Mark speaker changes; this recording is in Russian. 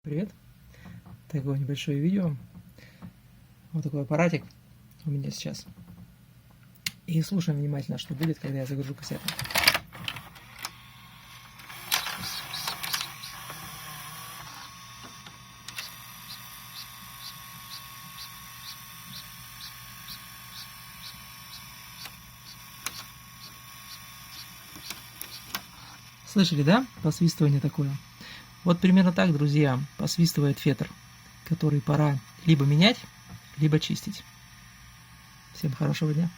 Speaker 1: Привет! Такое небольшое видео. Вот такой аппаратик у меня сейчас. И слушаем внимательно, что будет, когда я загружу кассету. Слышали, да? Посвистывание такое. Вот примерно так, друзья, посвистывает фетр, который пора либо менять, либо чистить. Всем хорошего дня.